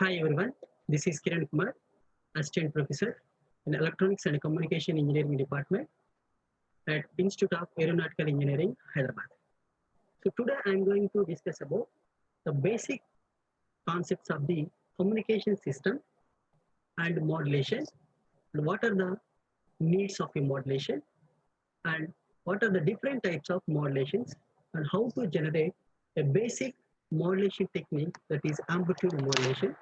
Hi everyone, this is Kiran Kumar, Assistant Professor in Electronics and Communication Engineering Department at Institute of Aeronautical Engineering, Hyderabad. So today I am going to discuss about the basic concepts of the communication system and modulation, and what are the needs of a modulation, and what are the different types of modulations, and how to generate a basic modulation technique, that is amplitude modulation,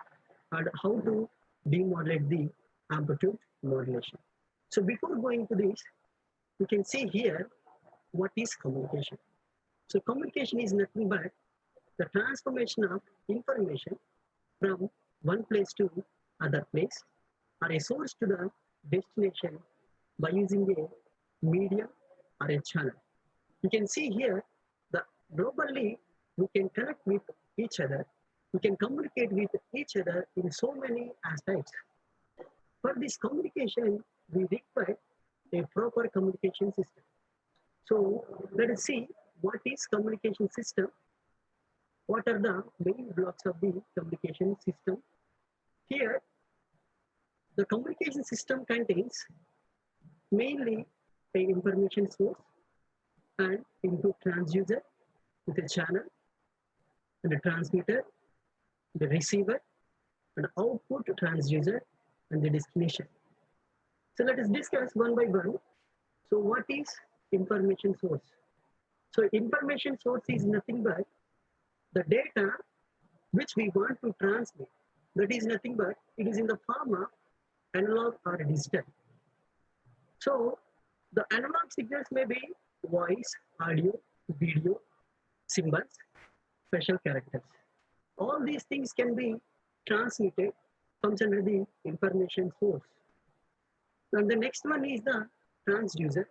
and how to demodulate the amplitude modulation. So before going to this, you can see here what is communication. So communication is nothing but the transformation of information from one place to other place, or a source to the destination, by using a medium or a channel. You can see here that globally we can connect with each other, we can communicate with each other in so many aspects. For this communication, we require a proper communication system. So let us see what is communication system, what are the main blocks of the communication system. Here, the communication system contains mainly a information source and input transducer with a channel and a transmitter, the receiver, and output transducer, and the destination. So let us discuss one by one. So what is information source? So information source is nothing but the data which we want to transmit. That is nothing but it is in the form of analog or digital. So the analog signals may be voice, audio, video, symbols, special characters. All these things can be transmitted, comes under the information source. And the next one is the transducer.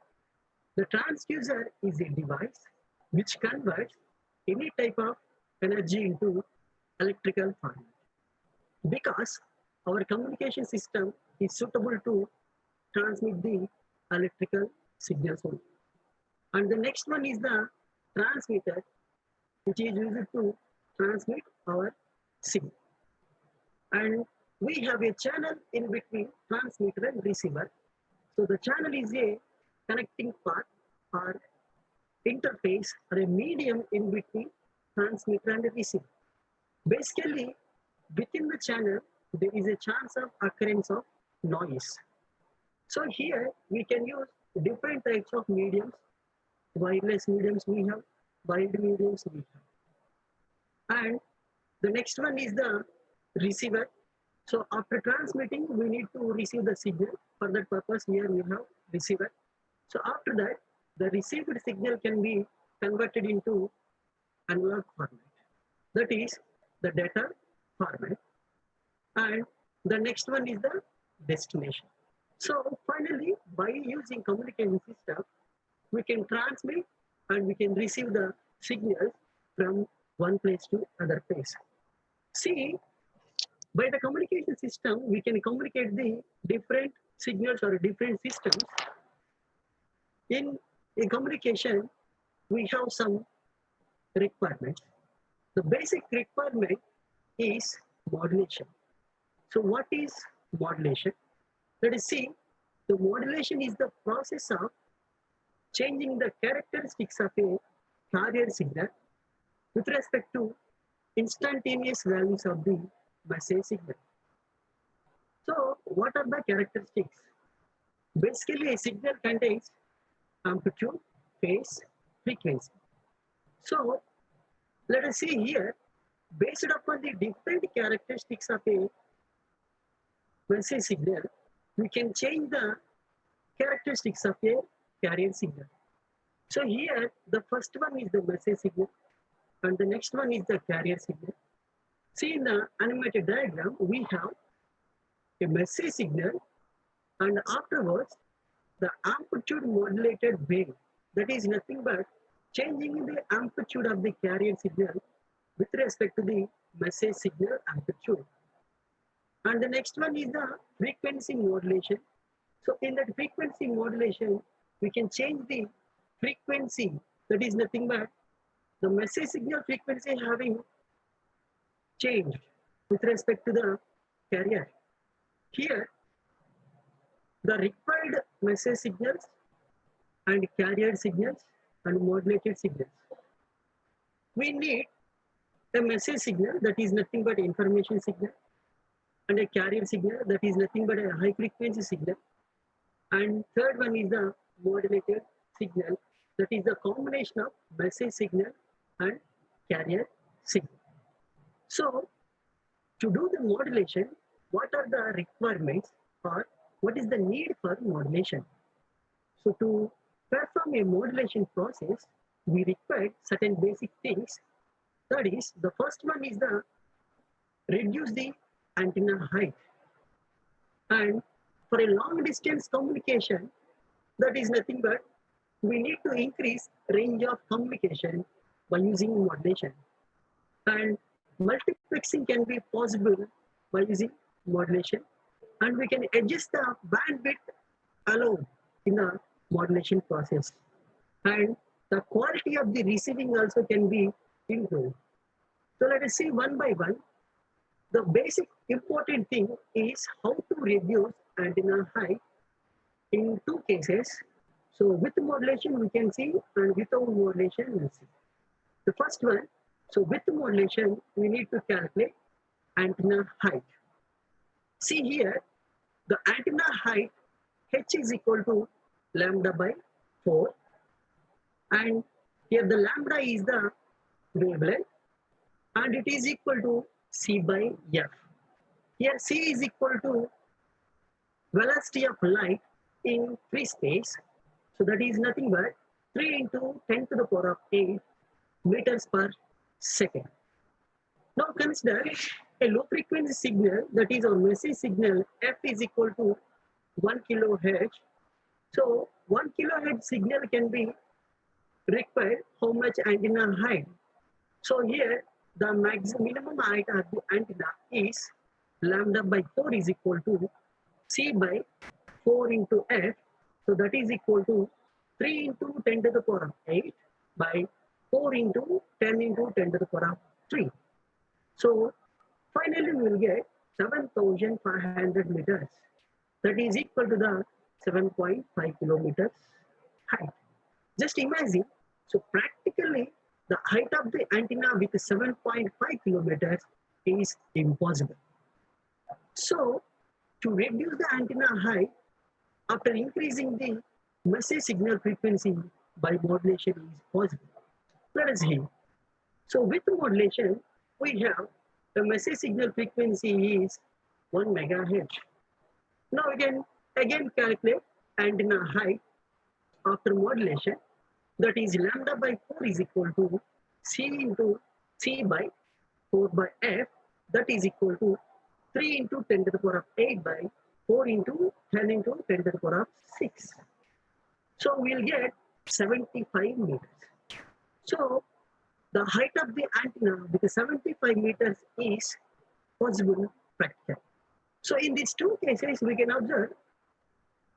The transducer is a device which converts any type of energy into electrical format. Because our communication system is suitable to transmit the electrical signals only. And the next one is the transmitter, which is used to transmit our signal. And we have a channel in between transmitter and receiver. So the channel is a connecting part or interface or a medium in between transmitter and receiver. Basically, within the channel, there is a chance of occurrence of noise. So here we can use different types of mediums. Wireless mediums we have, wired mediums we have. And the next one is the receiver. So after transmitting, we need to receive the signal. For that purpose, here we have receiver. So after that, the received signal can be converted into analog format. That is the data format. And the next one is the destination. So finally, by using communication system, we can transmit and we can receive the signals from one place to other place. See, by the communication system, we can communicate the different signals or different systems. In a communication, we have some requirements. The basic requirement is modulation. So what is modulation? Let us see. The modulation is the process of changing the characteristics of a carrier signal with respect to instantaneous values of the message signal. So what are the characteristics? Basically, a signal contains amplitude, phase, frequency. So let us see here, based upon the different characteristics of a message signal, we can change the characteristics of a carrier signal. So here, the first one is the message signal, and the next one is the carrier signal. See, in the animated diagram, we have a message signal, and afterwards, the amplitude modulated wave. That is nothing but changing the amplitude of the carrier signal with respect to the message signal amplitude. And the next one is the frequency modulation. So in that frequency modulation, we can change the frequency. That is nothing but the message signal frequency having changed. with respect to the carrier. Here, the required message signals and carrier signals and modulated signals. We need a message signal that is nothing but information signal, and a carrier signal that is nothing but a high frequency signal. And third one is the modulated signal, that is the combination of message signal and carrier signal. So to do the modulation, what are the requirements or what is the need for modulation? So to perform a modulation process, we require certain basic things. That is, the first one is the reduce the antenna height. And for a long distance communication, that is nothing but we need to increase range of communication by using modulation. And multiplexing can be possible by using modulation, and we can adjust the bandwidth allowed in the modulation process. And the quality of the receiving also can be improved. So let us see one by one. The basic important thing is how to reduce antenna height in two cases. So with modulation we can see, and without modulation we see. The first one, so with modulation we need to calculate antenna height. See here, the antenna height h is equal to lambda by 4, and here the lambda is the wavelength and it is equal to c by f. Here c is equal to velocity of light in free space, so that is nothing but 3 into 10 to the power of 8 meters per second. Now consider a low frequency signal, that is our message signal, f is equal to 1 kilohertz. So 1 kilohertz signal can be required how much antenna height? So here the minimum height of the antenna is lambda by 4 is equal to c by 4 into f. So that is equal to 3 into 10 to the power of 8 by 4 into 10 into 10 to the power of 3. So finally we will get 7,500 meters. That is equal to the 7.5 kilometers height. Just imagine, so practically the height of the antenna with 7.5 kilometers is impossible. So to reduce the antenna height after increasing the message signal frequency by modulation is possible. Let us see. So with modulation, we have the message signal frequency is 1 megahertz. Now we can again calculate antenna height after modulation, that is lambda by 4 is equal to c into c by 4 by f, that is equal to 3 into 10 to the power of 8 by 4 into 10 into 10 to the power of 6. So we'll get 75 meters. So the height of the antenna with 75 meters is possible practical. So in these two cases, we can observe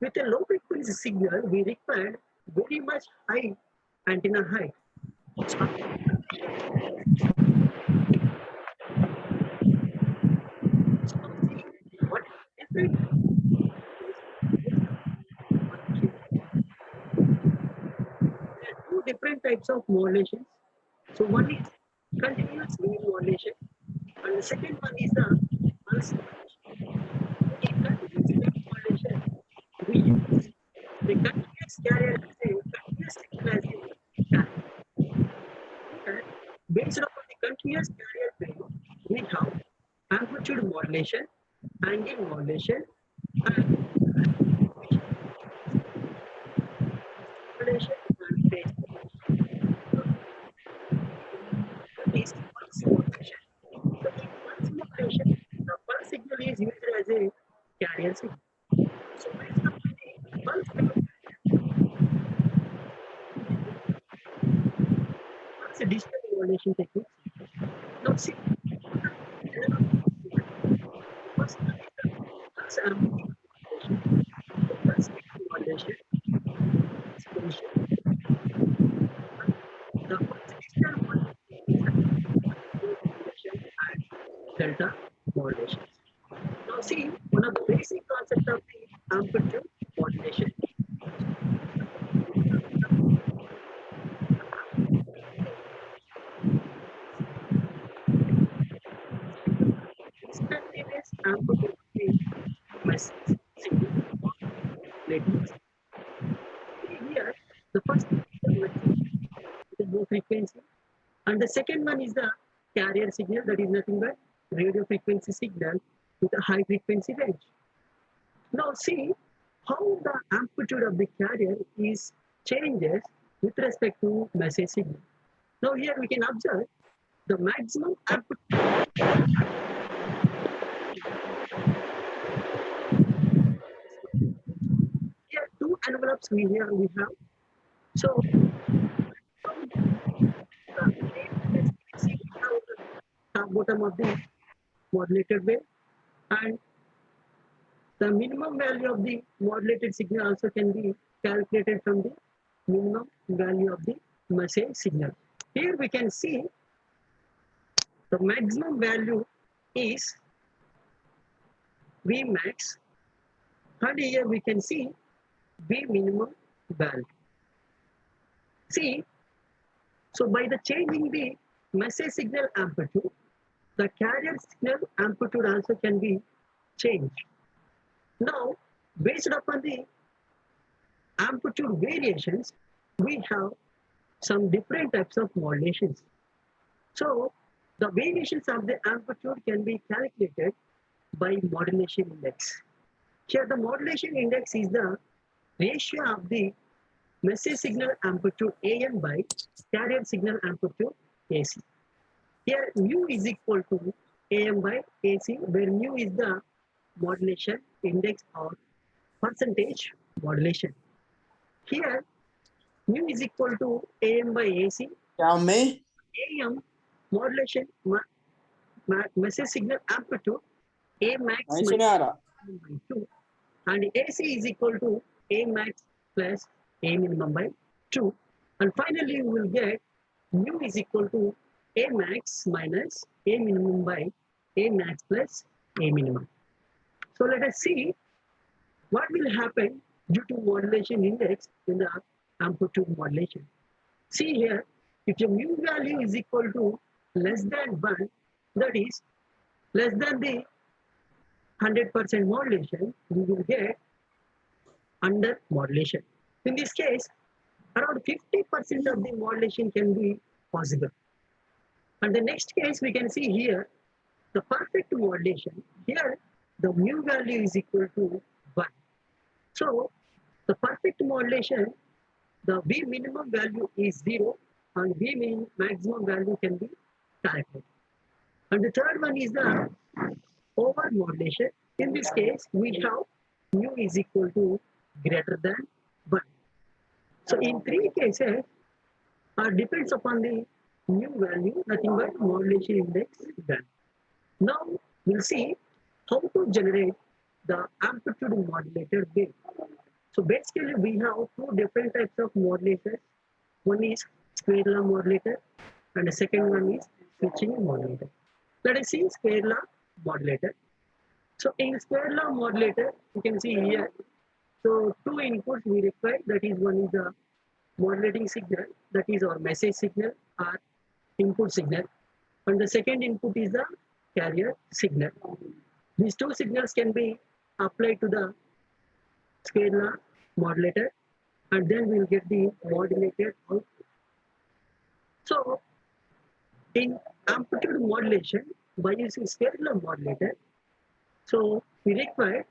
with a low frequency signal, we required very much high antenna height. So, what different there are two different types of modulations. So one is continuous wave modulation, and the second one is the pulse modulation. In continuous wave modulation, we use the continuous carrier as a continuous signal as a carrier. And based upon the continuous carrier wave, we have amplitude modulation, angle modulation, and modulation and phase modulation. So, is pulse modulation. So in pulse modulation, the pulse signal is used as a carrier signal. So based upon the pulse signal, pulse digital modulation techniques. Now see, first one is the pulse amplitude modulation. So pulse modulation, exponential. The pulse digital modulation is amplitude modulation and delta modulation. Now see, one of the basic concept of the amplitude modulation. Instantaneous amplitude of the message signal or latency. See here, the first one is the message with a low frequency, and the second one is the carrier signal, that is nothing but radio frequency signal with a high frequency range. Now see how the amplitude of the carrier is changes with respect to message signal. Now here we can observe the maximum amplitude. Here two envelopes we have. So top bottom of the modulated wave, and the minimum value of the modulated signal also can be calculated from the minimum value of the message signal. Here we can see the maximum value is V max, and here we can see V minimum value. See, so by the changing the message signal amplitude, the carrier signal amplitude also can be changed. Now, based upon the amplitude variations, we have some different types of modulations. So, the variations of the amplitude can be calculated by modulation index. Here, the modulation index is the ratio of the message signal amplitude AM by carrier signal amplitude AC. Here, mu is equal to AM by AC, where mu is the modulation index or percentage modulation. Here, mu is equal to AM by AC. Tell me. AM modulation message signal amplitude A max नहीं सुना रहा. by 2, and AC is equal to A max plus A minimum by 2, and finally we will get mu is equal to A max minus A minimum by A max plus A minimum. So let us see what will happen due to modulation index in the amplitude modulation. See here, if your mu value is equal to less than 1, that is less than the 100% modulation, we will get under modulation. In this case, around 50% of the modulation can be possible. And the next case we can see here, the perfect modulation. Here, the mu value is equal to 1. So, the perfect modulation, the V minimum value is 0 and V maximum value can be calculated. And the third one is the over modulation. In this case, we have mu is equal to greater than 1. So in three cases, depends upon the mu value, nothing but modulation index done. Now we'll see how to generate the amplitude modulated wave. So basically we have two different types of modulators. One is square law modulator and the second one is switching modulator. Let us see square law modulator. So in square law modulator, you can see here, so two inputs we require, that is one is the modulating signal, that is our message signal or input signal, and the second input is the carrier signal. These two signals can be applied to the square law modulator, and then we'll get the modulated output. So in amplitude modulation, by using square law modulator, so we require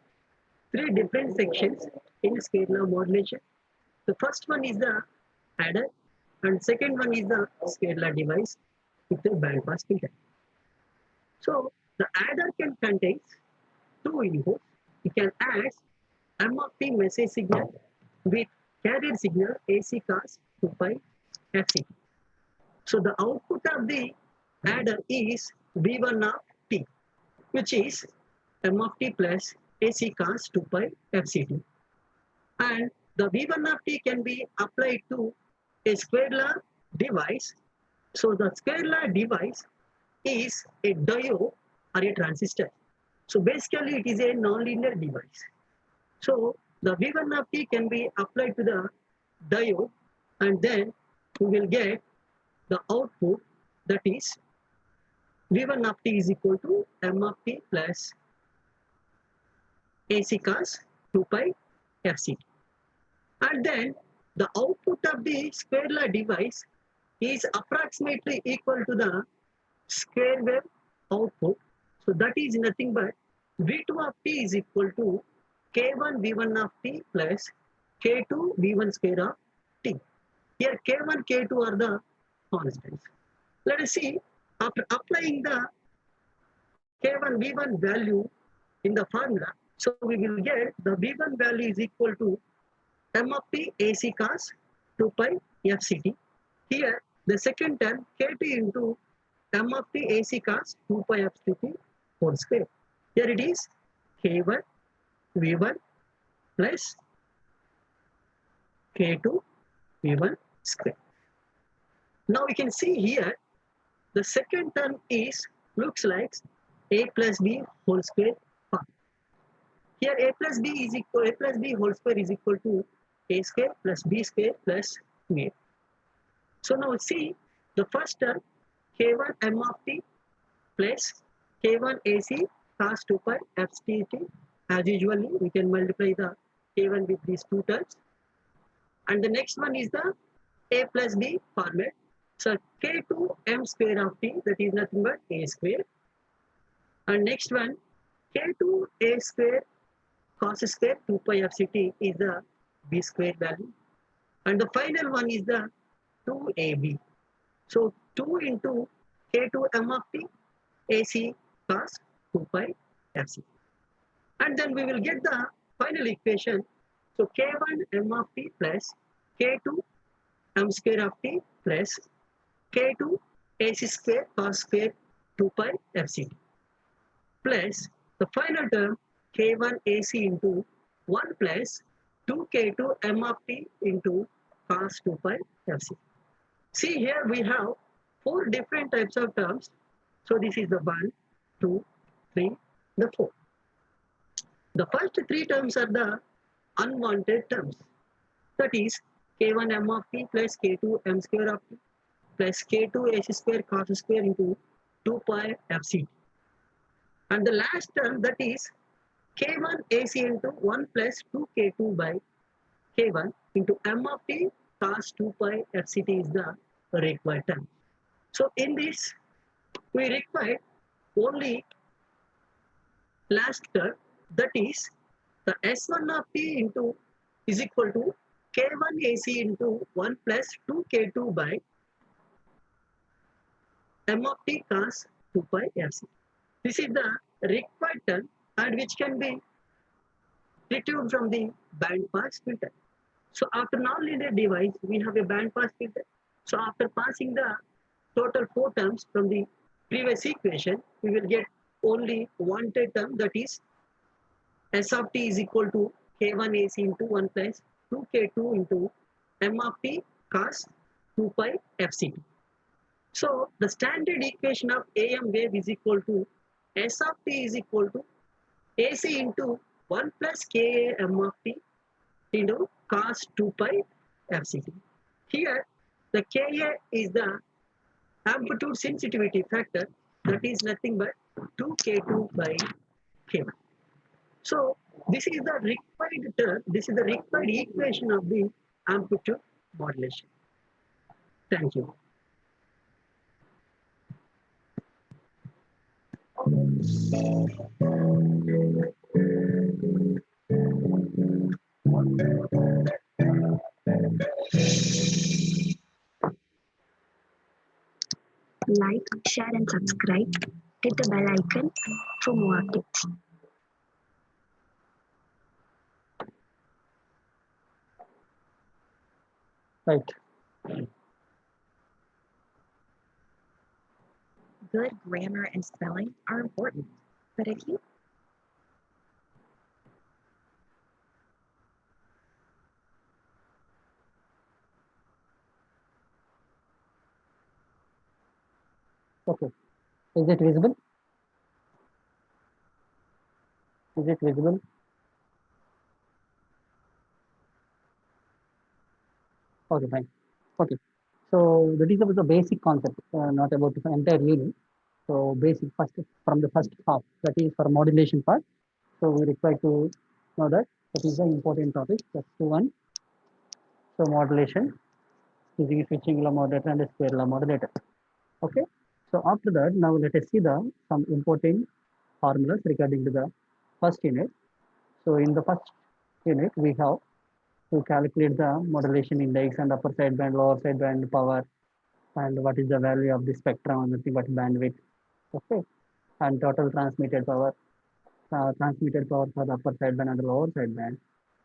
three different sections in square law modulation. The first one is the adder, and second one is the square law device with the band pass filter. So the adder can contain two inputs. We can add M of t message signal with carrier signal AC cos 2 pi FCT. So the output of the adder is V1 of t, which is M of t plus AC cos 2 pi FCT. And the V1 of t can be applied to a square law device. So the square law device is a diode or a transistor. So basically it is a nonlinear device. So the V1 of t can be applied to the diode, and then we will get the output, that is V1 of t is equal to m of t plus AC cos 2 pi fct. And then the output of the square law device is approximately equal to the square wave output. So that is nothing but V2 of t is equal to K1 V1 of t plus K2 V1 square of t. Here K1, K2 are the constants. Let us see, after applying the K1 V1 value in the formula, so we will get the V1 value is equal to m of t AC cos 2 pi fct. Here the second term K2 into m of t AC cos 2 pi fct whole square. Here it is K1 V1 plus K2 V1 square. Now we can see here the second term is looks like a plus b whole square form. Here a plus b is equal, a plus b whole square is equal to a square plus b square plus b. So now see the first term K1 m of t plus K1 AC cos 2 pi fct. As usually we can multiply the K1 with these two terms. And the next one is the a plus b format. So K2 m square of t, that is nothing but a square. And next one K2 a square cos square 2 pi fct is the b square value. And the final one is the 2ab. So 2 into K2 m of t AC cos 2 pi fct. And then we will get the final equation. So K1 m of t plus K2 m square of t plus K2 AC square cos square 2 pi fct plus the final term K1 AC into 1 plus 2K2 m of t into cos 2 pi fct. See here we have 4 different types of terms. So this is the 1, 2, 3, the 4. The first 3 terms are the unwanted terms. That is K1 m of t plus K2 m square of t plus K2 AC square cos square into 2 pi fct. And the last term, that is K1 AC into 1 plus 2K2 by K1 into m of t cos 2 pi fct is the required term. So in this we require only last term, that is the S1 of t into is equal to K1 AC into 1 plus 2K2 by m of t cos 2 pi fc. This is the required term and which can be retrieved from the band pass filter. So after nonlinear device, we have a band pass filter. So after passing the total 4 terms from the previous equation, we will get only wanted term, that is S of t is equal to K1 AC into 1 plus 2K2 into m of t cos 2 pi fct. So the standard equation of AM wave is equal to S of t is equal to AC into 1 plus Ka m of t into cos 2 pi fct. Here the Ka is the amplitude sensitivity factor, that is nothing but 2K2 by K1. So this is the required term, this is the required equation of the amplitude modulation. Thank you. Like, share and subscribe. Hit the bell icon for more updates. Right. Good grammar and spelling are important, but if you Okay. Is it visible? Is it visible? Okay, fine. Okay. So that is about the basic concept, not about the entire unit. So basic first from the first half, that is for modulation part. So we require to know that that is the important topic. That's the one. So modulation using switching law modulator and a square law modulator. Okay. So after that, now let us see the some important formulas regarding to the first unit. So in the first unit, we have to calculate the modulation index and upper sideband, lower sideband power, and what is the value of the spectrum and nothing but bandwidth. Okay. And total transmitted power for the upper sideband and the lower sideband,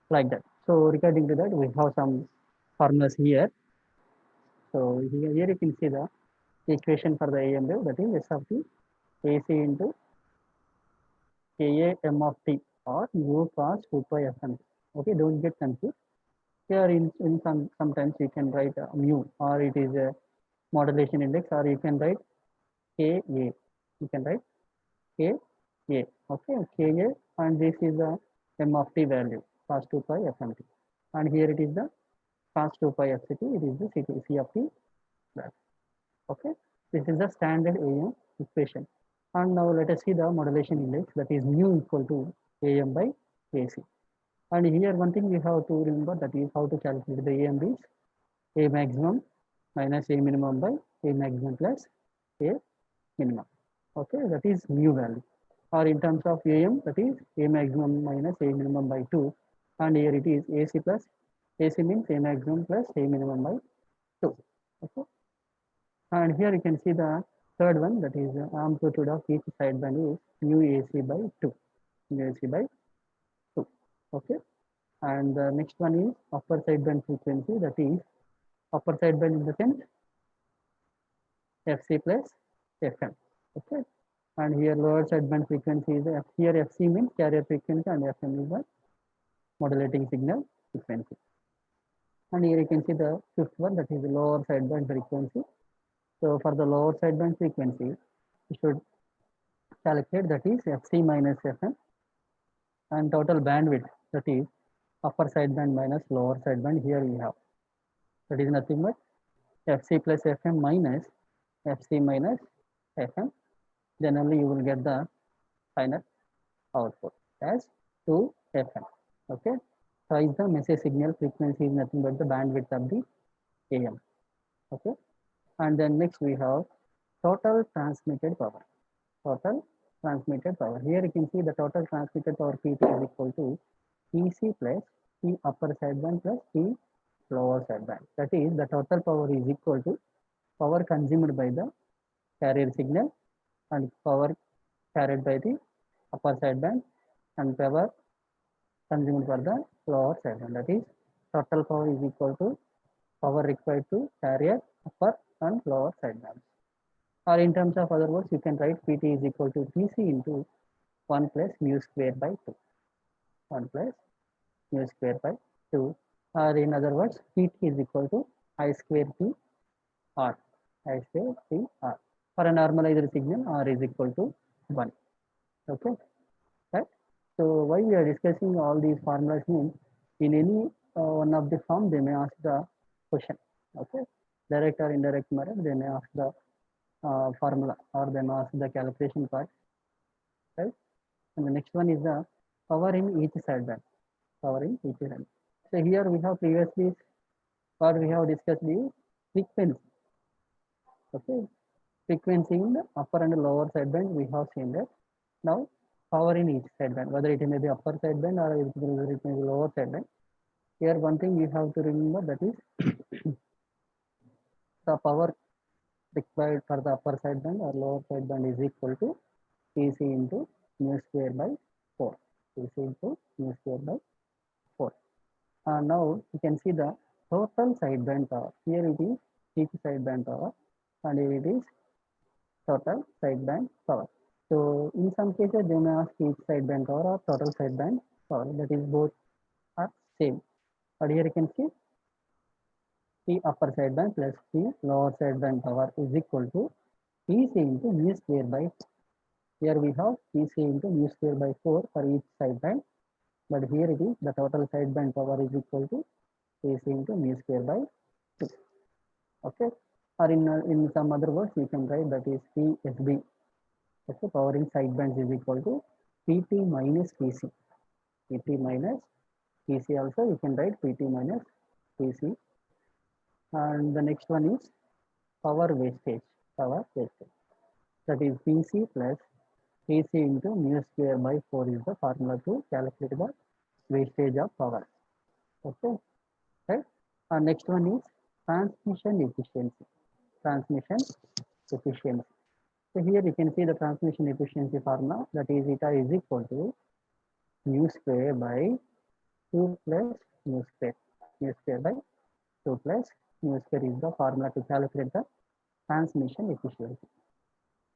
like that. So regarding to that, we have some formulas here. So here you can see the equation for the AM wave, that is S of t AC into KA M of t or mu cos 2 pi Fm. Okay, don't get confused. Here in sometimes you can write mu, or it is a modulation index, or you can write KA. You can write KA. Okay, KA, and this is the M of t value, cos 2 pi Fmt. And here it is the cos 2 pi Fct, it is the C of t value. Okay, this is the standard AM equation. And now let us see the modulation index, that is mu equal to AM by AC. And here one thing we have to remember, that is how to calculate the AM is A maximum minus A minimum by A maximum plus A minimum. Okay, that is mu value. Or in terms of AM, that is A maximum minus A minimum by 2. And here it is AC plus AC means A maximum plus A minimum by 2. Okay. And here you can see the third one, that is amplitude of each sideband is mu AC by 2. Mu AC by 2. Okay. And the next one is upper sideband frequency, that is upper sideband in the sense FC plus FM. Okay. And here lower sideband frequency is here FC means carrier frequency and FM is the modulating signal frequency. And here you can see the fifth one, that is the lower sideband frequency. So for the lower sideband frequency, you should calculate, that is FC minus FM, and total bandwidth, that is upper sideband minus lower sideband. Here we have, that is nothing but FC plus FM minus FC minus FM. Then only you will get the final output as 2 FM. Okay. So is the message signal frequency is nothing but the bandwidth of the AM. Okay. And then next we have total transmitted power. Total transmitted power. Here you can see the total transmitted power PT is equal to PC plus P upper sideband plus P lower sideband. That is the total power is equal to power consumed by the carrier signal and power carried by the upper sideband and power consumed for the lower sideband. That is total power is equal to power required to carrier upper and lower sideband. Or in terms of other words, you can write PT is equal to PC into 1 plus mu square by 2. 1 plus mu square by 2. Or in other words, PT is equal to I square P R. I square P R. For a normalized signal, R is equal to 1. Okay. Right. So why we are discussing all these formulas means in any one of the form they may ask the question. Okay. Direct or indirect manner they may ask the formula, or they may ask the calculation part. Right. And the next one is the power in each sideband. Power in each sideband. So here we have previously what we have discussed the frequency. Okay. Frequency in the upper and lower sideband we have seen that. Now power in each sideband, whether it may be upper sideband or it may be lower sideband. Here one thing you have to remember, that is the power required for the upper sideband or lower sideband is equal to PC into mu square by 4. PC into mu square by 4. Now you can see the total sideband power. Here it is each sideband power, and here it is total sideband power. So in some cases they may ask each sideband power or total sideband power, that is both are same. But here you can see P upper sideband plus P lower sideband power is equal to PC into mu square by Here we have PC into mu square by 4 for each sideband, but here it is the total sideband power is equal to AC into mu square by 2. Okay, or in some other words you can write that is PSB. Okay, powering sidebands is equal to PT minus PC. PT minus PC also you can write PT minus PC. And the next one is power wastage. Power wastage. That is PC plus PC into mu square by 4 is the formula to calculate the wastage of power. Okay, right? Next one is transmission efficiency. Transmission efficiency. So here you can see the transmission efficiency formula, that is eta is equal to mu square by 2 plus mu square. Mu square by 2 plus mu square is the formula to calculate the transmission efficiency.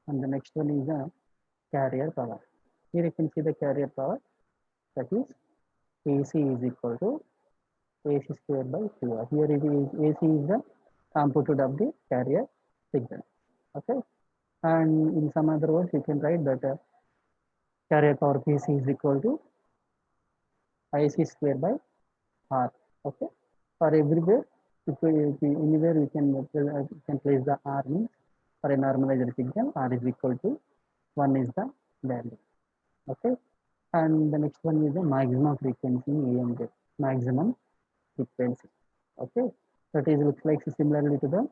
And the next one is the carrier power. Here you can see the carrier power, that is AC is equal to AC square by 2. Here it is AC is the amplitude of the carrier signal. Okay, and in some other words you can write that carrier power PC is equal to IC square by R. Okay, for everywhere, if anywhere we can place the R means for a normalized signal R is equal to 1 is the value. Okay, and the next one is the maximum frequency in AM wave. Maximum frequency. Okay, that is looks like similarly to the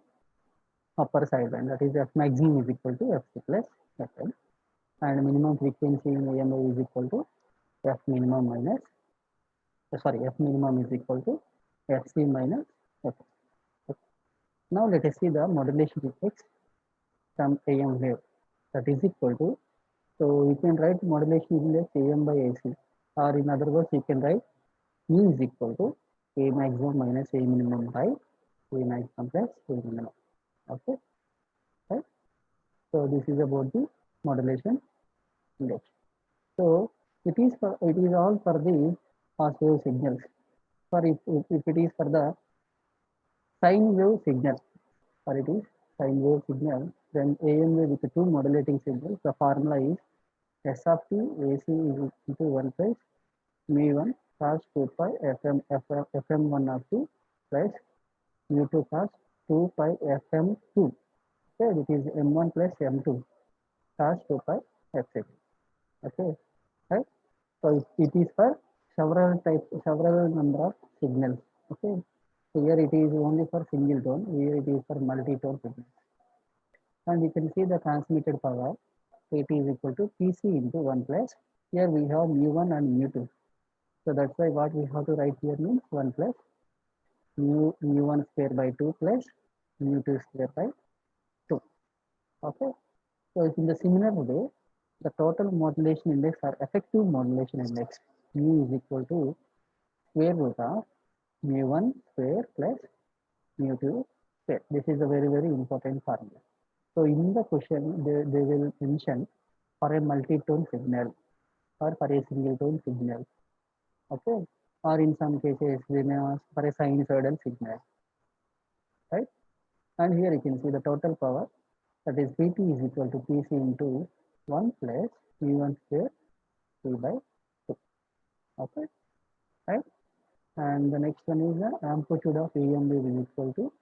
upper sideband, that is F maximum is equal to FC plus Fm, and minimum frequency in AM wave is equal to F minimum minus F minimum is equal to Fc minus F. Okay. Now let us see the modulation effects from AM wave, that is equal to, so you can write modulation index AM by AC, or in other words you can write mu is equal to A maximum minus A minimum by A maximum plus A minimum. Okay, right? So this is about the modulation index. So it is all for the fast wave signals. For if it is for the sine wave signal, or it is sine wave signal, then AM wave with the two modulating signals, the formula is S of t AC is equal to 1 plus mu1 cos 2 pi fm1 of t plus mu2 cos 2 pi fm2. Okay, it is m1 plus m2 cos 2 pi fm. Okay, right? So it is for several number of signals. Okay, so here it is only for single tone, here it is for multi-tone signals. And you can see the transmitted power, it is equal to PC into 1 plus, here we have mu1 and mu2. So that's why what we have to write here means 1 plus mu1 square by 2 plus mu2 square by 2. Okay, so in the similar way, the total modulation index or effective modulation index mu is equal to square root of mu1 square plus mu2 square. This is a very important formula. So in the question they will mention for a multi-tone signal or for a single tone signal. Okay, or in some cases for a sinusoidal signal, right? And here you can see the total power, that is PT is equal to PC into 1 plus mu1 square P by 2. Okay, right? And the next one is the amplitude of AM wave is equal to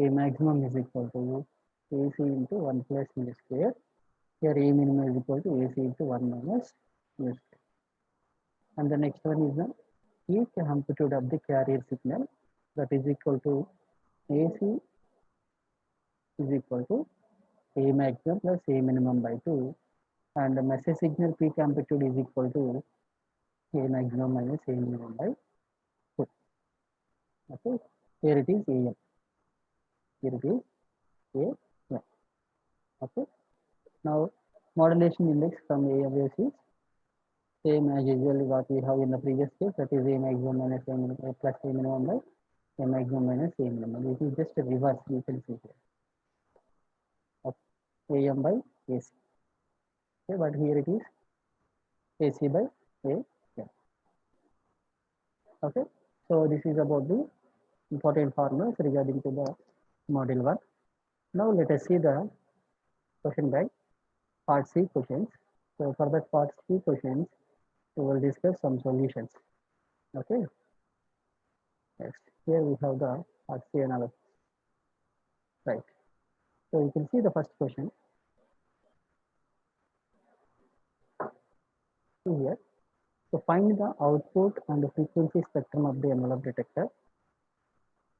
A maximum is equal to AC into 1 plus mu square. Here A minimum is equal to AC into 1 minus mu square. And the next one is the peak amplitude of the carrier signal, that is equal to AC is equal to A maximum plus A minimum by 2, and the message signal peak amplitude is equal to A maximum minus A minimum by 2. Okay, here it is AM, here it is AM. Okay, now modulation index from AM waves is same as usually what we have in the previous case, that is A maximum minus A minimum plus A minimum by A maximum minus A minimum. It is just a reverse, you can see here. Okay. AM by AC. Okay, but here it is AC by AM. Okay, so this is about the important formulas regarding to the model 1. Now let us see the question bank part C questions. So for that part 3 questions, we will discuss some solutions. Okay. Next, here we have the RC analysis. Right. So you can see the first question. See here. So find the output and the frequency spectrum of the envelope detector.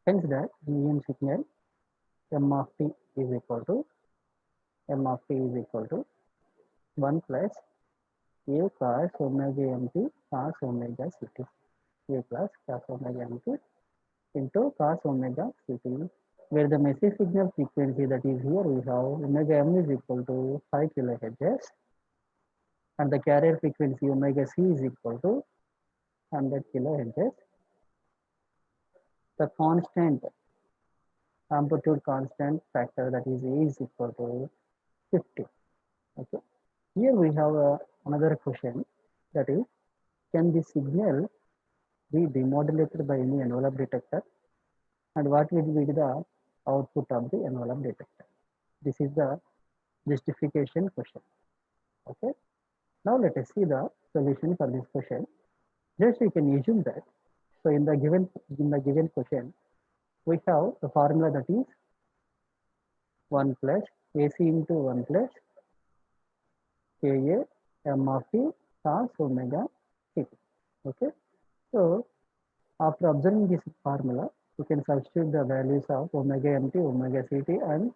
Hence that the EM signal M of t is equal to 1 plus A cos omega mt cos omega ct. A plus cos omega mt into cos omega ct, where the message signal frequency, that is here we have omega m is equal to 5 kilohertz and the carrier frequency omega c is equal to 100 kilohertz. The constant amplitude constant factor, that is A, is equal to 50. Okay. Here we have another question, that is, can the signal be demodulated by any envelope detector, and what will be the output of the envelope detector? This is the justification question. Okay. Now let us see the solution for this question. Just we can assume that. So in the given question, we have the formula, that is 1 plus AC into 1 plus Ka m of t cos omega ct. Okay. So after observing this formula, you can substitute the values of omega mt, omega ct, and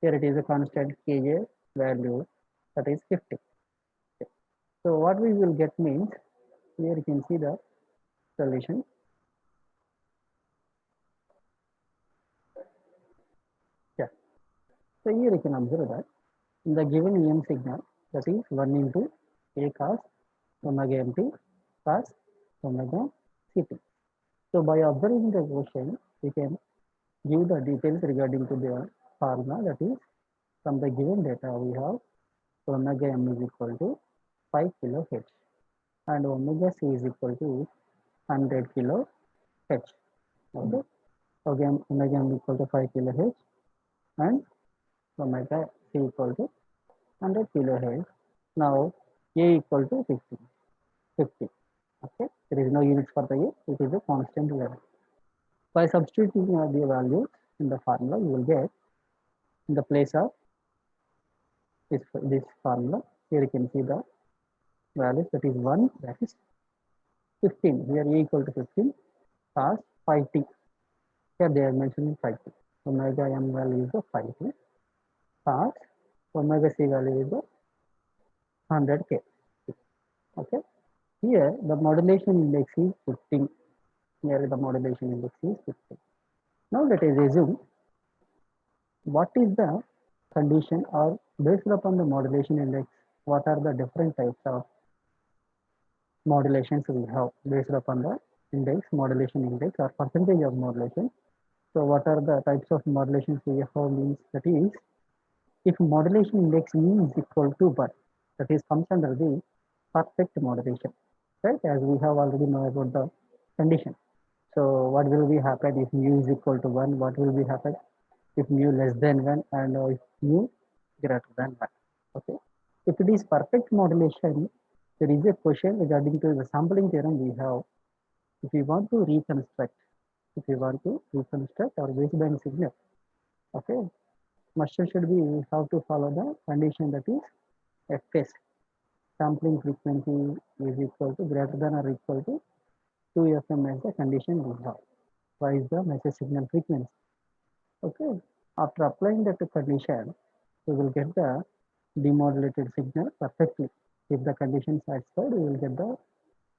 here it is a constant Ka value, that is 50. Okay. So what we will get means, here you can see the solution. Yeah. So here you can observe that in the given EM signal, that is 1 into A cos omega mt cos omega ct. So by observing the question, we can give the details regarding to the formula, that is, from the given data we have omega m is equal to 5 kilohertz and omega c is equal to 100 kilohertz. Okay. Again, omega m equal to 5 kilohertz and omega c equal to 100 kilohertz. Now A equal to 50. Okay. There is no units for the A, it is a constant level. By substituting the values in the formula, you will get in the place of this formula. Here you can see the values, that is 1, that is 15. Here A equal to 15 cos 5t. Here they are mentioning 5t. Omega m value is the 5t cos omega c value is the 100k. Okay. Here the modulation index is 15. Here the modulation index is 15. Now let us assume what is the condition, or based upon the modulation index, what are the different types of modulations we have based upon the index, modulation index, or percentage of modulation. So what are the types of modulations we have means, that is, if modulation index E is equal to 1, that is comes under the perfect modulation, right? As we have already know about the condition. So what will be happen if mu is equal to 1? What will be happen if mu less than 1 and if mu greater than 1? Okay. If it is perfect modulation, there is a question regarding to the sampling theorem we have. If we want to reconstruct our baseband signal, okay, must and should be, we have to follow the condition, that is Fs, sampling frequency is equal to greater than or equal to 2fm as the condition we have. Y is the message signal frequency. Okay. After applying that condition, we will get the demodulated signal perfectly. If the condition satisfied, we will get the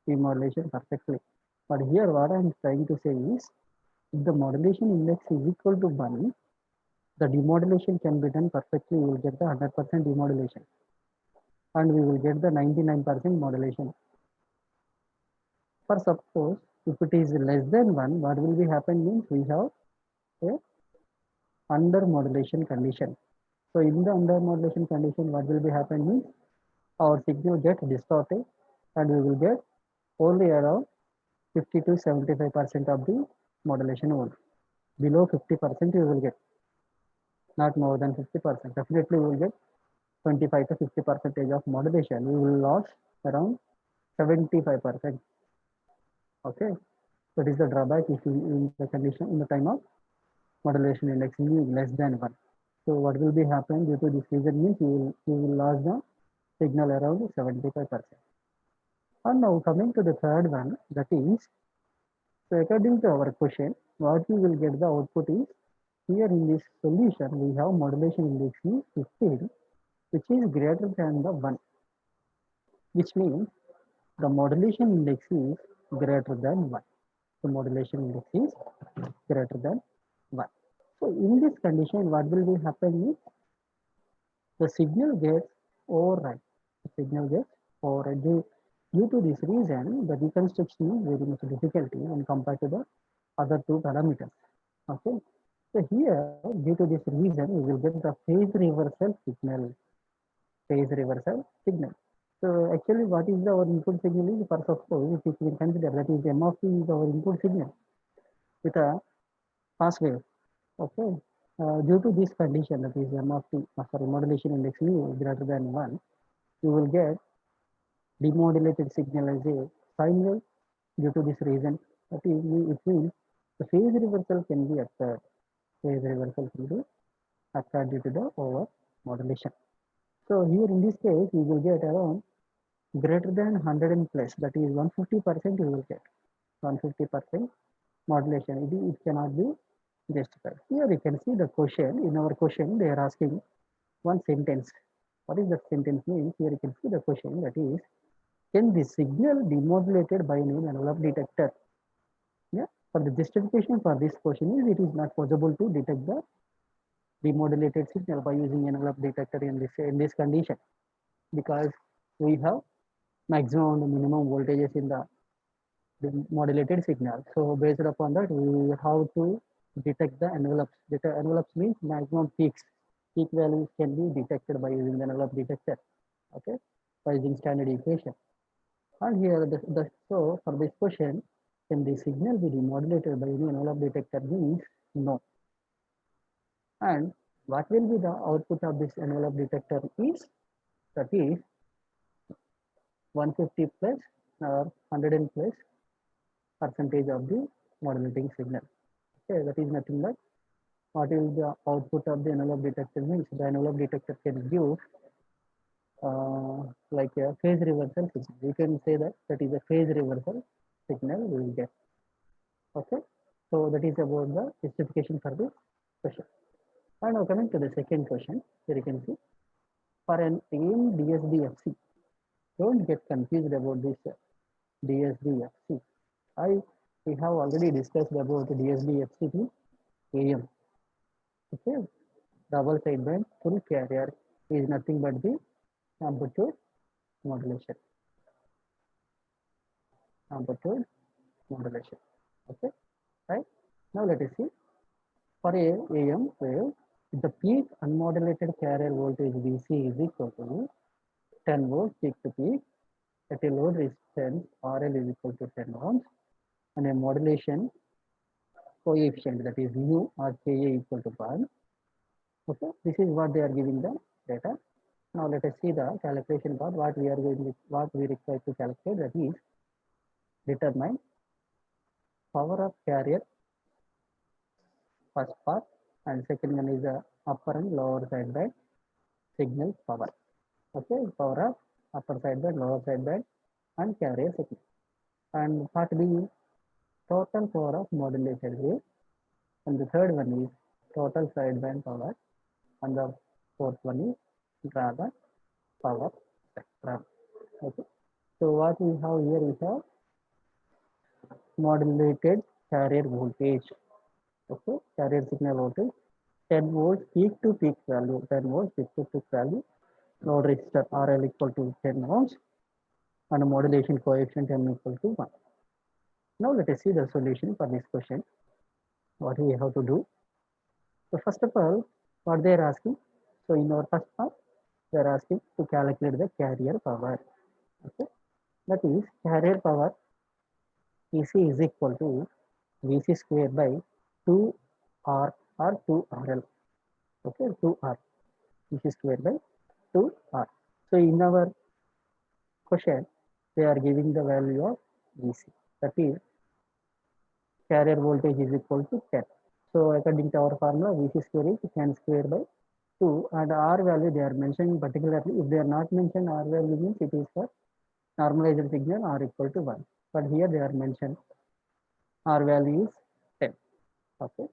demodulation perfectly. But here what I am trying to say is, if the modulation index is equal to 1, the demodulation can be done perfectly. We will get the 100% demodulation and we will get the 99% modulation. For suppose if it is less than 1, what will be happen means, we have a under modulation condition. So in the under modulation condition, what will be happen means, our signal get distorted and we will get only around 50 to 75% of the modulation only. Below 50% you will get, not more than 50%. Definitely we will get 25 to 50% of modulation, we will lose around 75%. Okay, that is the drawback if you in the condition in the time of modulation index mu less than 1. So what will be happening due to this reason means you will lose the signal around 75%. And now coming to the third one, that is, so according to our question, what we will get the output is, here in this solution we have modulation index is 15, which is greater than the 1, which means the modulation index is greater than 1. The modulation index is greater than 1. So in this condition, what will be happening is the signal gets override. The signal gets override. Due to this reason, the reconstruction is very much difficulty when compared to the other two parameters. Okay. So here, due to this reason, we will get the phase reversal signal. Phase reversal signal. So actually, what is our input signal is, for suppose if we consider that is m of t is our input signal with a pass wave. Okay. Due to this condition, that is m of t, modulation index mu greater than 1, you will get demodulated signal as a sine wave. Due to this reason, that is, it means the phase reversal can be occurred. Phase reversal can be occurred due to the over modulation. So here in this case, we will get around greater than 100 and plus, that is 150% you will get. 150% modulation, it cannot be justified. Here you can see the question, in our question they are asking one sentence. What is that sentence means? Here you can see the question, that is, can the signal be modulated by an envelope detector? Yeah, for the justification for this question is, it is not possible to detect the demodulated signal by using envelope detector in this condition, because we have maximum and minimum voltages in the modulated signal. So based upon that, we have to detect the envelopes. Envelopes means maximum peaks. Peak values can be detected by using the envelope detector. Okay, by using standard equation. And here, so for this question, can the signal be demodulated by any envelope detector means no. And what will be the output of this envelope detector is, that is 150 plus or 100 and plus percentage of the modulating signal. Okay, that is nothing but what is the output of the envelope detector means. The envelope detector can give like a phase reversal signal. You can say that is a phase reversal signal we will get. Okay, so that is about the justification for this question. And now coming to the second question, here you can see, for an AM DSB-FC, don't get confused about this DSB-FC. We have already discussed about the DSB-FC to AM. Okay, double sideband full carrier is nothing but the amplitude modulation. Amplitude modulation. Okay, right. Now let us see, for a AM wave, the peak unmodulated carrier voltage VC is equal to 10 volts peak to peak at a load resistance RL is equal to 10 ohms, and a modulation coefficient, that is mu or Ka equal to 1. Okay, this is what they are giving the data. Now let us see the calculation part. What we require to calculate, that is, determine power of carrier, first part, and second one is the upper and lower sideband signal power. Okay, power of upper sideband, lower sideband, and carrier signal. And part B, total power of modulated wave. And the third one is total sideband power. And the fourth one is rather power spectrum. Okay. So what we have here, we have modulated carrier voltage. Okay, carrier signal voltage, 10 volts peak to peak value, 10 volts peak to peak value, load resistor RL equal to 10 ohms, and a modulation coefficient M equal to 1. Now let us see the solution for this question. What we have to do. So first of all, what they are asking. So in our first part, they are asking to calculate the carrier power. Okay, that is carrier power EC is equal to VC square by 2R or 2RL. Okay, 2R. VC square by to R. So in our question, they are giving the value of VC. That is, carrier voltage is equal to 10. So according to our formula, VC square is 10 square by 2, and R value they are mentioning particularly. If they are not mentioned, R value means it is for normalized signal R equal to 1. But here they are mentioned R value is 10. Okay,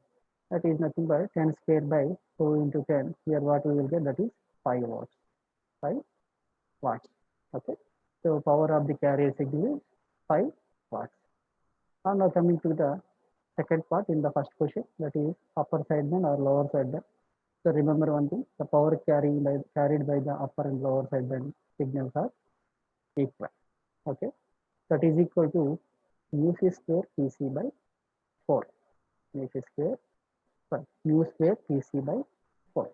that is nothing but 10 square by 2 into 10. Here what we will get, that is 5 watts. 5 watts. Okay, so power of the carrier signal is 5 watts. And now coming to the second part in the first question, that is upper sideband or lower sideband. So remember one thing, the power carried by the upper and lower sideband signals are equal. Okay, that is equal to mu c square Pc by 4. Mu c square, mu square Pc by 4.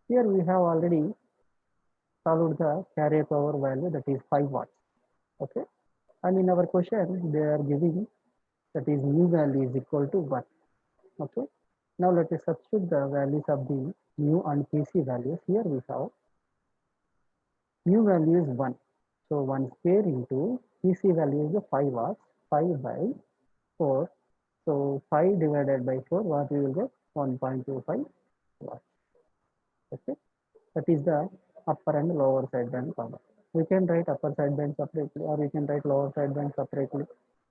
Here we have already solved the carrier power value, that is 5 watts. Okay, and in our question they are giving that is mu value is equal to 1. Okay, now let us substitute the values of the mu and Pc values. Here we have mu value is 1. So 1 square into Pc value is 5 watts, 5 by 4. So 5 divided by 4, what we will get? 1.25 watts. Okay, that is the upper and lower sideband power. We can write upper sideband separately, or we can write lower sideband separately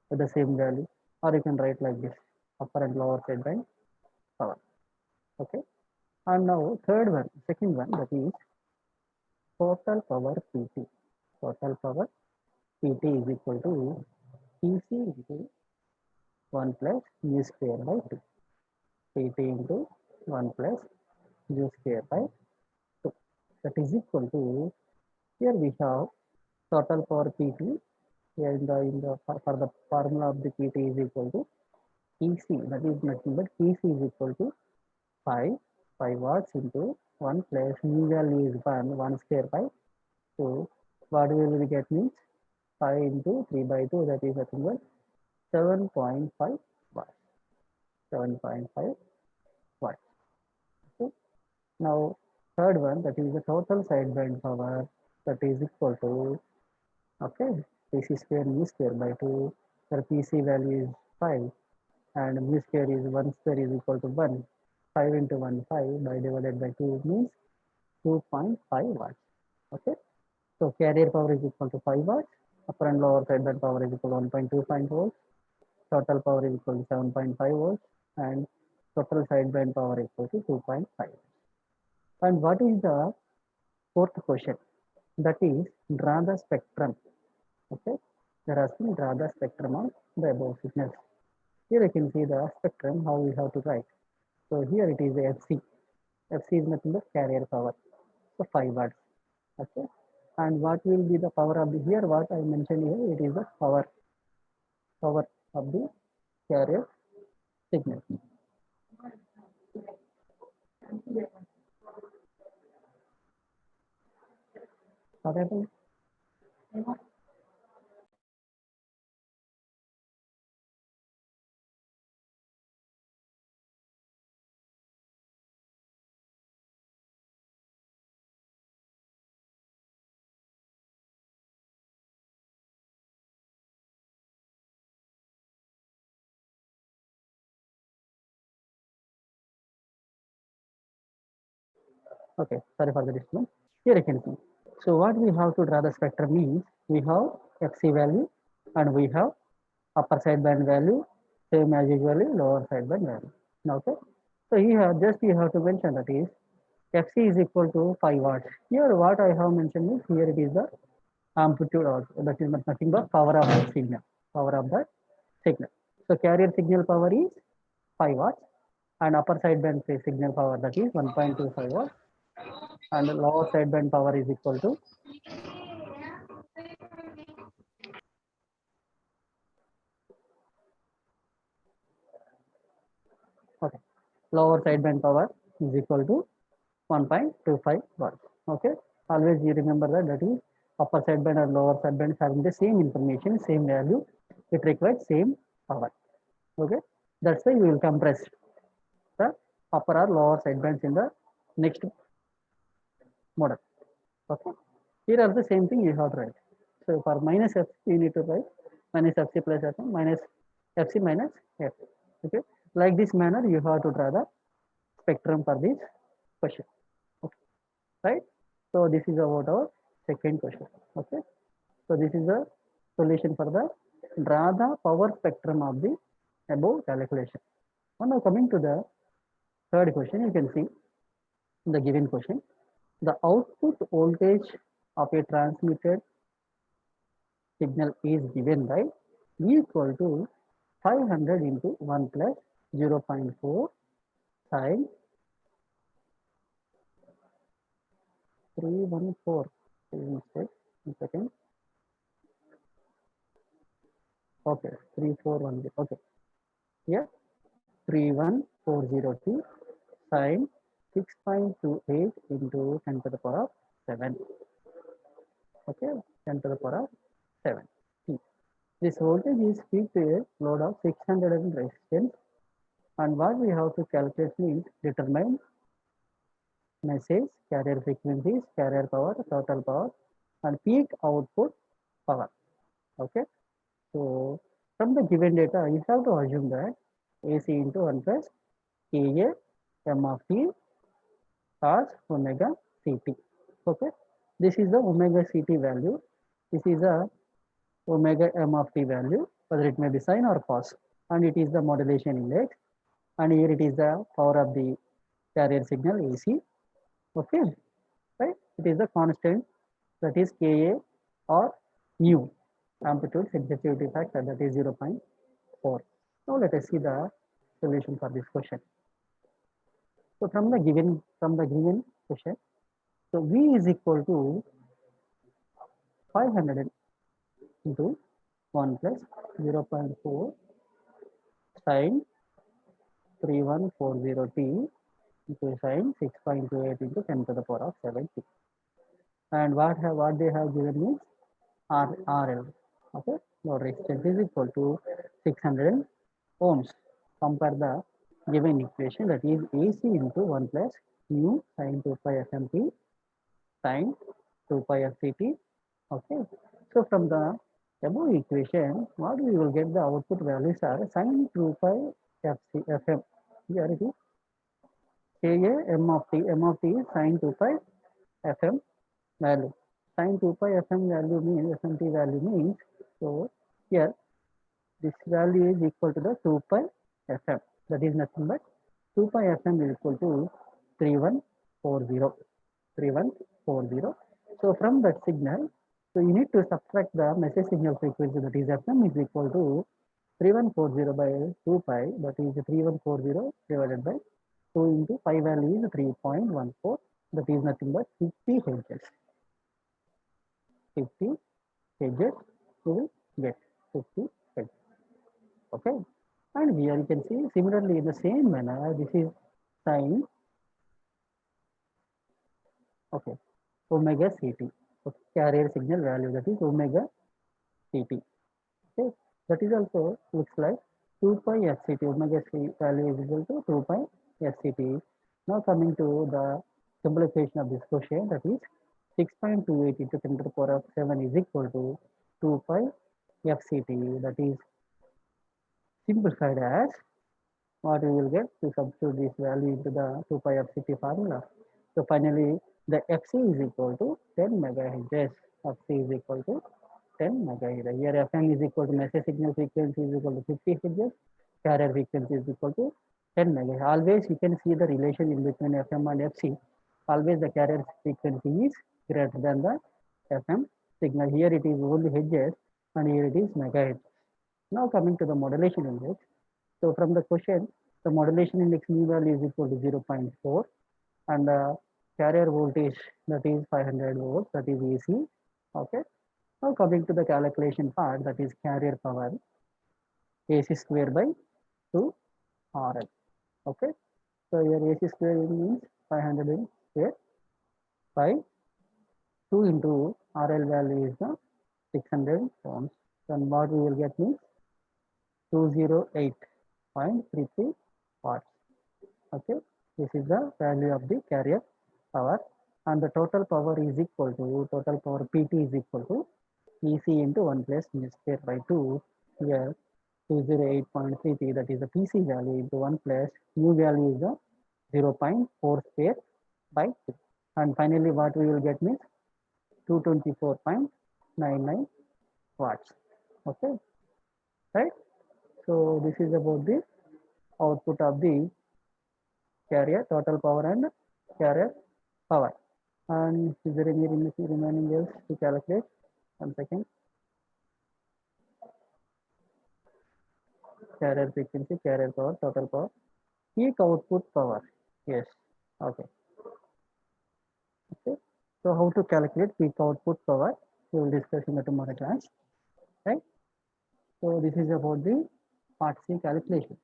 with the same value, or you can write like this, upper and lower sideband power. Okay, and now second one, that is total power PT. Total power PT is equal to PC into 1 plus mu square by 2. PT into 1 plus mu square by 2. That is equal to, here we have total power PT. Here for the formula of the PT is equal to PC. That is nothing but PC is equal to 5 watts into 1 plus mu value is 1 square by 2. What we will get means 5 into 3 by 2, that is nothing but 7.5 watts. 7.5 watts. Okay. Now third one, that is the total sideband power, that is equal to, okay, PC square mu square by 2. Where PC value is 5 and mu square is 1 square is equal to 1. 5 into 1, 5 by divided by 2 means 2.5 watts. Okay, so carrier power is equal to 5 watts, upper and lower sideband power is equal to 1.25 volts, total power is equal to 7.5 volts, and total sideband power is equal to 2.5. And what is the fourth question? That is draw the spectrum. Okay, they're asking draw the spectrum of the above signals. Here you can see the spectrum, how we have to write. So here it is FC. FC is nothing but carrier power. So 5 watts. Okay, and what will be the power of the, here what I mentioned here, it is the power of the carrier signal. What happened? Okay, sorry for the disturbance. Here you can see. So what we have to draw the spectrum means, we have FC value and we have upper sideband value, same as usually lower sideband value. Okay, so here just you have to mention that is FC is equal to 5 watts. Here what I have mentioned is, here it is the amplitude also, that is nothing but power of the signal. Power of the signal. So carrier signal power is 5 watts and upper sideband signal power, that is 1.25 watts, and lower sideband power is equal to okay, lower sideband power is equal to 1.25 watts. Okay, always you remember that is upper sideband and lower sideband having the same information, same value, it requires same power. Okay, that's why we will compress the upper or lower sidebands in the next model. Okay. Here are the same thing you have to write. So for minus FC, you need to write minus FC plus FM minus FC minus F. Okay. Like this manner, you have to draw the spectrum for this question. Okay. Right. So this is about our second question. Okay. So this is the solution for the draw the power spectrum of the above calculation. Now coming to the third question, you can see in the given question, the output voltage of a transmitted signal is given by V equal to 500 into 1 plus 0.4 sine 314. Mistake. 1 second. Okay, 3410. Okay, here 3140t sine 6.28 into 10 to the power of 7. Okay, 10 to the power of 7. This voltage is peak to a load of 600 ohm resistance, and what we have to calculate means determine message, carrier frequencies, carrier power, total power, and peak output power. Okay, so from the given data, you have to assume that AC into 1 plus KA m of t cos omega ct. Okay, this is the omega ct value. This is a omega m of t value, whether it may be sine or cos, and it is the modulation index, and here it is the power of the carrier signal AC. Okay, right? It is the constant, that is Ka or nu, amplitude sensitivity factor, that is 0.4. Now let us see the solution for this question. So from the given question, so V is equal to 500 into 1 plus 0.4 sine 3140t into sine 6.28 into 10 to the power of 7t. And what they have given is RL. Okay, load resistance is equal to 600 ohms. Compare the given equation, that is AC into 1 plus mu sine 2 pi FMT sine 2 pi FCT. Okay, so from the above equation, what we will get, the output values are sine 2 pi FM. Here it is Ka m of t is sine 2 pi FM value. Sine 2 pi FM value means, FMT value means, so here this value is equal to the 2 pi FM. That is nothing but 2 pi FM is equal to 3140. 3140. So from that signal, so you need to subtract the message signal frequency, that is FM is equal to 3140 by 2 pi, that is 3140 divided by 2 into pi value is 3.14, that is nothing but 50 hertz. 50 hertz you will get 50 hertz. Okay, and here you can see similarly in the same manner, this is sine omega ct, okay, carrier signal value, that is omega ct. Okay, that is also looks like 2 pi fct, omega c value is equal to 2 pi fct. Now coming to the simplification of this question, that is 6.28 into 10 to the power of 7 is equal to 2 pi fct, that is simplified as what we will get to substitute this value into the 2 pi fct formula. So finally, the fc is equal to 10 megahertz. fc is equal to 10 megahertz. Here fm is equal to message signal frequency is equal to 50 hertz. Carrier frequency is equal to 10 megahertz. Always you can see the relation in between fm and fc. Always the carrier frequency is greater than the fm signal. Here it is only hertz and here it is megahertz. Now coming to the modulation index. So from the question, the modulation index mu value is equal to 0.4 and the carrier voltage, that is 500 volts, that is AC. Okay. Now coming to the calculation part, that is carrier power, AC square by 2 RL. Okay. So here AC square means 500 square by 2 into RL value is the 600 ohms. Then what we will get means 208.33 watts. Okay, this is the value of the carrier power. and the total power is equal to, total power PT is equal to PC into 1 plus mu square by 2. Here 208.33, that is the PC value, into 1 plus mu value is the 0.4 square by 2. And finally what we will get means 224.99 watts. Okay, right? So this is about the output of the carrier, total power and carrier power. And is there any remaining else to calculate? 1 second. Carrier frequency, carrier power, total power, peak output power. Yes. Okay. Okay. So how to calculate peak output power? We will discuss in the tomorrow class. Right. So this is about the part C calculation.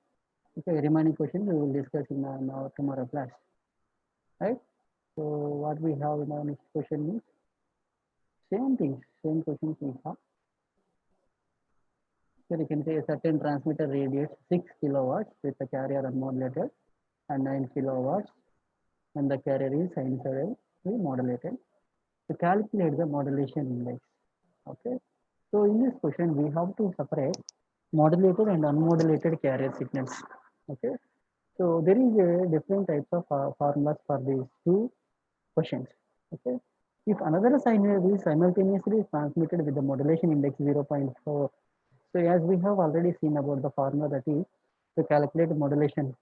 Okay. Remaining question we will discuss in our tomorrow class. Right. So what we have in our next question is same things, same questions we have. So you can say a certain transmitter radiates 6 kilowatts with the carrier unmodulated and 9 kilowatts when the carrier is sinusoidally modulated. To calculate the modulation index. Okay. So in this question we have to separate modulated and unmodulated carrier signals. Okay. So there is a different types of formulas for these two questions. Okay. If another signal is simultaneously transmitted with the modulation index 0.4, so as we have already seen about the formula, that is to calculate modulation,